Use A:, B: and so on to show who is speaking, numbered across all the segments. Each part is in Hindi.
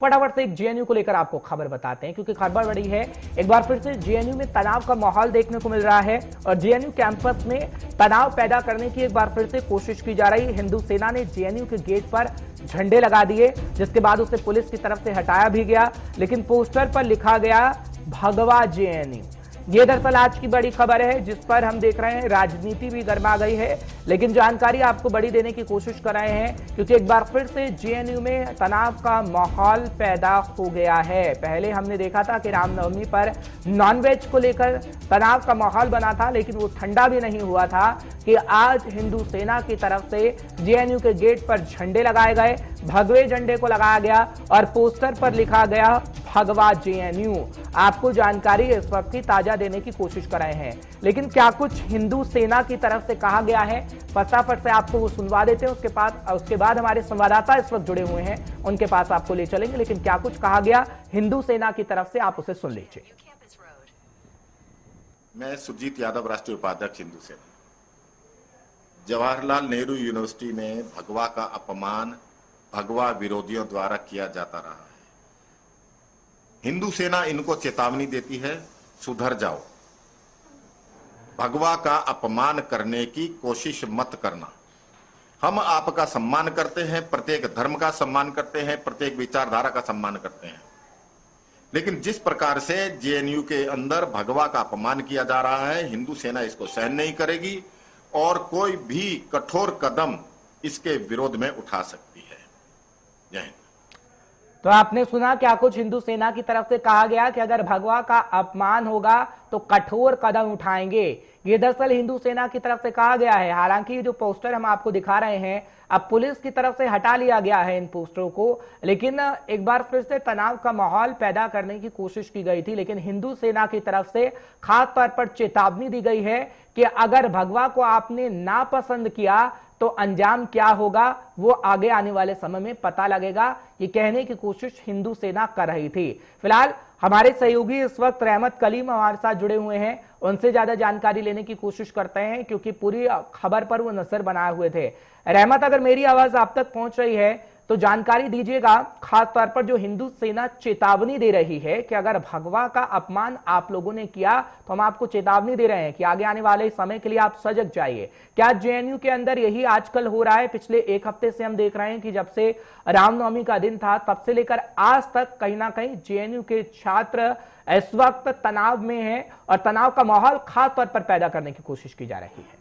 A: फटाफट से एक जेएनयू को लेकर आपको खबर बताते हैं, क्योंकि खबर बड़ी है। एक बार फिर से जेएनयू में तनाव का माहौल देखने को मिल रहा है और जेएनयू कैंपस में तनाव पैदा करने की एक बार फिर से कोशिश की जा रही है। हिंदू सेना ने जेएनयू के गेट पर झंडे लगा दिए, जिसके बाद उसे पुलिस की तरफ से हटाया भी गया, लेकिन पोस्टर पर लिखा गया भगवा जेएनयू। ये दरअसल आज की बड़ी खबर है, जिस पर हम देख रहे हैं राजनीति भी गर्मा गई है, लेकिन जानकारी आपको बड़ी देने की कोशिश कर रहे हैं, क्योंकि एक बार फिर से जेएनयू में तनाव का माहौल पैदा हो गया है। पहले हमने देखा था कि रामनवमी पर नॉनवेज को लेकर तनाव का माहौल बना था, लेकिन वो ठंडा भी नहीं हुआ था कि आज हिंदू सेना की तरफ से जेएनयू के गेट पर झंडे लगाए गए, भगवे झंडे को लगाया गया और पोस्टर पर लिखा गया भगवा जेएनयू। आपको जानकारी इस वक्त की ताजा देने की कोशिश कर रहे हैं, लेकिन क्या कुछ हिंदू सेना की तरफ से कहा गया है, फटाफट से आपको वो सुनवा देते हैं। उसके बाद हमारे संवाददाता इस वक्त जुड़े हुए हैं, उनके पास आपको ले चलेंगे, लेकिन क्या कुछ कहा गया हिंदू सेना की तरफ से, आप उसे सुन लीजिए।
B: मैं सुरजीत यादव, राष्ट्रीय उपाध्यक्ष हिंदू सेना। जवाहरलाल नेहरू यूनिवर्सिटी में भगवा का अपमान भगवा विरोधियों द्वारा किया जाता रहा है। हिंदू सेना इनको चेतावनी देती है, सुधर जाओ। भगवा का अपमान करने की कोशिश मत करना। हम आपका सम्मान करते हैं, प्रत्येक धर्म का सम्मान करते हैं, प्रत्येक विचारधारा का सम्मान करते हैं, लेकिन जिस प्रकार से जेएनयू के अंदर भगवा का अपमान किया जा रहा है, हिंदू सेना इसको सहन नहीं करेगी और कोई भी कठोर कदम इसके विरोध में उठा सकती है। जय हिंद।
A: तो आपने सुना क्या कुछ हिंदू सेना की तरफ से कहा गया कि अगर भगवा का अपमान होगा तो कठोर कदम उठाएंगे। ये दरअसल हिंदू सेना की तरफ से कहा गया है। हालांकि ये जो पोस्टर हम आपको दिखा रहे हैं, अब पुलिस की तरफ से हटा लिया गया है इन पोस्टरों को, लेकिन एक बार फिर से तनाव का माहौल पैदा करने की कोशिश की गई थी। लेकिन हिंदू सेना की तरफ से खास तौर पर चेतावनी दी गई है कि अगर भगवा को आपने नापसंद किया तो अंजाम क्या होगा वो आगे आने वाले समय में पता लगेगा। ये कहने की कोशिश हिंदू सेना कर रही थी। फिलहाल हमारे सहयोगी इस वक्त रहमत कलीम हमारे साथ जुड़े हुए हैं, उनसे ज्यादा जानकारी लेने की कोशिश करते हैं, क्योंकि पूरी खबर पर वो नजर बनाए हुए थे। रहमत, अगर मेरी आवाज आप तक पहुंच रही है तो जानकारी दीजिएगा, खास तौर पर जो हिंदू सेना चेतावनी दे रही है कि अगर भगवा का अपमान आप लोगों ने किया तो हम आपको चेतावनी दे रहे हैं कि आगे आने वाले समय के लिए आप सजग जाइए। क्या जेएनयू के अंदर यही आजकल हो रहा है? पिछले एक हफ्ते से हम देख रहे हैं कि जब से रामनवमी का दिन था तब से लेकर आज तक कहीं ना कहीं जेएनयू के छात्र इस वक्त तनाव में हैं और तनाव का माहौल खास तौर पर पैदा करने की कोशिश की जा रही है।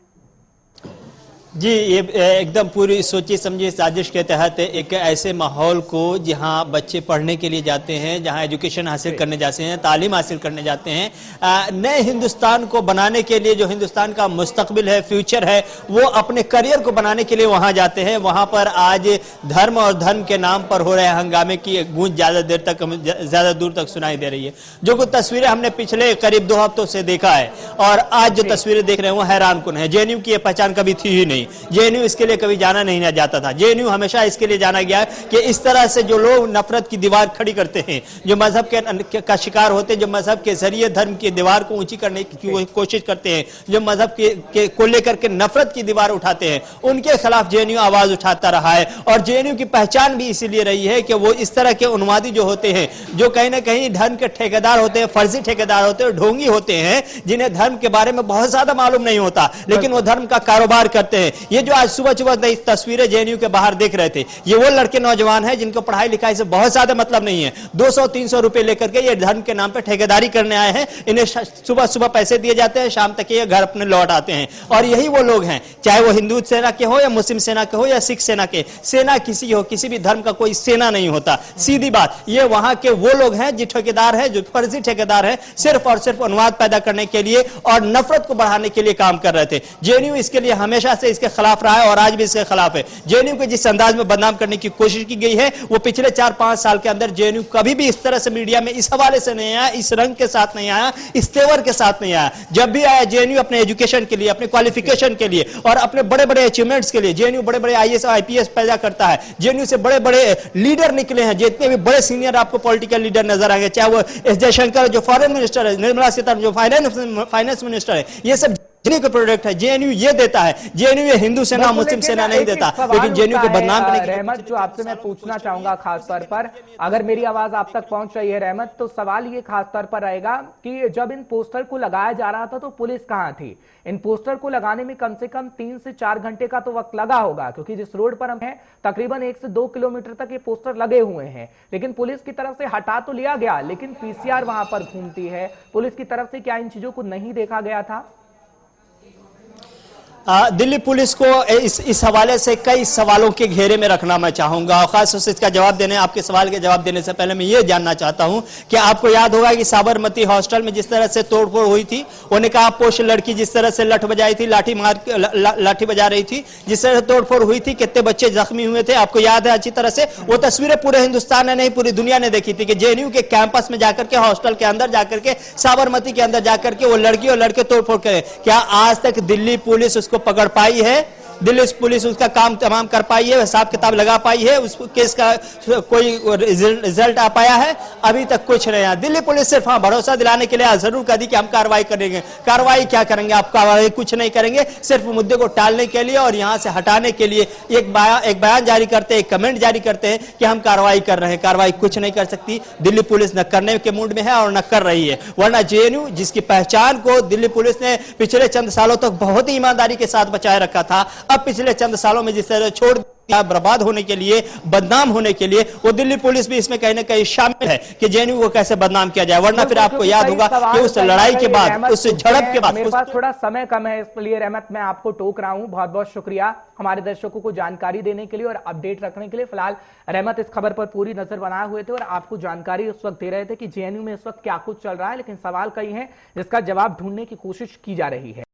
C: जी, ये एकदम पूरी सोची समझी साजिश के तहत एक ऐसे माहौल को जहां बच्चे पढ़ने के लिए जाते हैं, जहां एजुकेशन हासिल करने जाते हैं, तालीम हासिल करने जाते हैं, नए हिंदुस्तान को बनाने के लिए, जो हिंदुस्तान का मुस्तकबिल है, फ्यूचर है, वो अपने करियर को बनाने के लिए वहां जाते हैं। वहां पर आज धर्म और धर्म के नाम पर हो रहे हंगामे की गूंज ज्यादा दूर तक सुनाई दे रही है। जो कुछ तस्वीरें हमने पिछले करीब 2 हफ्तों से देखा है और आज जो तस्वीरें देख रहे हैं वो हैरानकुन है। जेएनयू की पहचान कभी थी ही नहीं। जेएनयू इसके लिए कभी जाना नहीं जाता था। जेएनयू हमेशा इसके लिए जाना गया कि इस तरह से जो लोग नफरत की दीवार खड़ी करते हैं, जो मजहब का शिकार होते हैं, जो मजहब के जरिए धर्म की दीवार को ऊंची करने की कोशिश करते हैं, जो मजहब को लेकर के नफरत की दीवार उठाते हैं, उनके खिलाफ जेएनयू आवाज उठाता रहा है। और जेएनयू की पहचान भी इसीलिए रही है कि वो इस तरह के उन्मादी जो होते हैं, जो कहीं ना कहीं धर्म के ठेकेदार होते हैं, फर्जी ठेकेदार होते हैं, ढोंगी होते हैं, जिन्हें धर्म के बारे में बहुत ज्यादा मालूम नहीं होता, लेकिन वो धर्म का कारोबार करते हैं। ये जो आज सुबह तस्वीरें जेएनयू के बाहर देख रहे थे, ये वो लड़के नौजवान हैं जिनको पढ़ाई लिखाई से बहुत ज्यादा मतलब नहीं है। 200-300 रुपए लेकर के ये धर्म के नाम पे ठेकेदारी करने आए हैं। इन्हें सुबह सुबह पैसे दिए जाते हैं, शाम तक ये घर अपने लौट आते हैं। और यही वो लोग हैं, चाहे वो हिंदू सेना के हो या मुस्लिम सेना के हो या सिख सेना के। सेना किसी हो, किसी भी धर्म का कोई सेना नहीं होता, सीधी बात। ये वहां के वो लोग हैं जो ठेकेदार है, जो फर्जी ठेकेदार है, सिर्फ और सिर्फ उन्माद पैदा करने के लिए और नफरत को बढ़ाने के लिए काम कर रहे थे। जेएनयू इसके लिए हमेशा से इसके खिलाफ रहा है और आज भी इसके खिलाफ है। जेएनयू को जिस अंदाज में बदनाम करने की कोशिश की गई है, वो पिछले 4-5 साल के अंदर जेएनयू कभी भी इस तरह से मीडिया में इस हवाले से नहीं आया, इस रंग के साथ नहीं आया, इस तेवर के साथ नहीं आया। जब भी आया जेएनयू अपने एजुकेशन के लिए, अपने क्वालिफिकेशन के लिए और अपने बड़े बड़े अचीवमेंट्स के लिए, जेएनयू बड़े बड़े आईएएस आईपीएस पैदा करता है। जेएनयू से बड़े बड़े लीडर निकले हैं, जितने भी बड़े सीनियर आपको पॉलिटिकल लीडर नजर आएंगे, चाहे वो एस जयशंकर जो फॉरेन मिनिस्टर है, निर्मला सीतारमण जो फाइनेंस मिनिस्टर है, ये सब जेएनयू का प्रोडक्ट है, जेएनयू ये देता है, जेएनयू ये हिंदू सेना मुस्लिम सेना नहीं देता, लेकिन जेएनयू को बदनाम करने के
A: रहमत, जो आपसे मैं पूछना चाहूंगा खास तौर पर, अगर मेरी आवाज आप तक पहुंच रही है रहमत, तो सवाल ये खास तौर पर रहेगा कि जब इन पोस्टर को लगाया जा रहा था तो पुलिस कहां थी? इन पोस्टर को लगाने में कम से कम 3 से 4 घंटे का तो वक्त लगा होगा, क्योंकि जिस रोड पर हम हैं तकरीबन 1 से 2 किलोमीटर तक ये पोस्टर लगे हुए हैं, लेकिन पुलिस की तरफ से हटा तो लिया गया, लेकिन पीसीआर वहां पर घूमती है। पुलिस की तरफ से क्या इन चीजों को नहीं देखा गया था?
C: दिल्ली पुलिस को इस हवाले से कई सवालों के घेरे में रखना मैं चाहूंगा, और खासतौर से इसका जवाब देने, आपके सवाल के जवाब देने से पहले मैं ये जानना चाहता हूं कि आपको याद होगा कि साबरमती हॉस्टल में जिस तरह से तोड़फोड़ हुई थी, उन्होंने कहा पोष लड़की जिस तरह से लठ बजाई थी, लाठी बजा रही थी, जिस तरह से तोड़फोड़ हुई थी, कितने बच्चे जख्मी हुए थे, आपको याद है अच्छी तरह से। वो तस्वीरें पूरे हिंदुस्तान ने नहीं, पूरी दुनिया ने देखी थी कि जेएनयू के कैंपस में जाकर के, हॉस्टल के अंदर जाकर के, साबरमती के अंदर जाकर के वो लड़की और लड़के तोड़फोड़ करे। क्या आज तक दिल्ली पुलिस उसको पकड़ पाई है? दिल्ली पुलिस उसका काम तमाम कर पाई है, हिसाब किताब लगा पाई है? उस केस का कोई रिजल्ट आ पाया है? अभी तक कुछ नहीं है। दिल्ली पुलिस सिर्फ भरोसा दिलाने के लिए जरूर कह दी कि हम कार्रवाई करेंगे। कार्रवाई क्या करेंगे? आप कार्रवाई कुछ नहीं करेंगे, सिर्फ मुद्दे को टालने के लिए और यहां से हटाने के लिए एक बयान जारी करते हैं, एक कमेंट जारी करते हैं कि हम कार्रवाई कर रहे हैं। कार्रवाई कुछ नहीं कर सकती दिल्ली पुलिस, न करने के मूड में है और न कर रही है। वरना जेएनयू जिसकी पहचान को दिल्ली पुलिस ने पिछले चंद सालों तक बहुत ही ईमानदारी के साथ बचाए रखा था, अब पिछले चंद सालों में जिस तरह छोड़ दिया बर्बाद होने के लिए, बदनाम होने के लिए, वो दिल्ली पुलिस भी इसमें कहीं ना कहीं शामिल है कि जेएनयू को कैसे बदनाम किया जाए। वरना फिर आपको याद होगा कि उस लड़ाई के बाद, उस झड़प के बाद,
A: मेरे पास थोड़ा समय कम है, इसलिए रहमत मैं आपको टोक रहा हूं। बहुत बहुत शुक्रिया हमारे दर्शकों को जानकारी देने के लिए और अपडेट रखने के लिए। फिलहाल रहमत इस खबर पर पूरी नजर बनाए हुए थे और आपको जानकारी उस वक्त दे रहे थे कि जेएनयू में इस वक्त क्या कुछ चल रहा है, लेकिन सवाल कई हैं जिसका जवाब ढूंढने की कोशिश की जा रही है।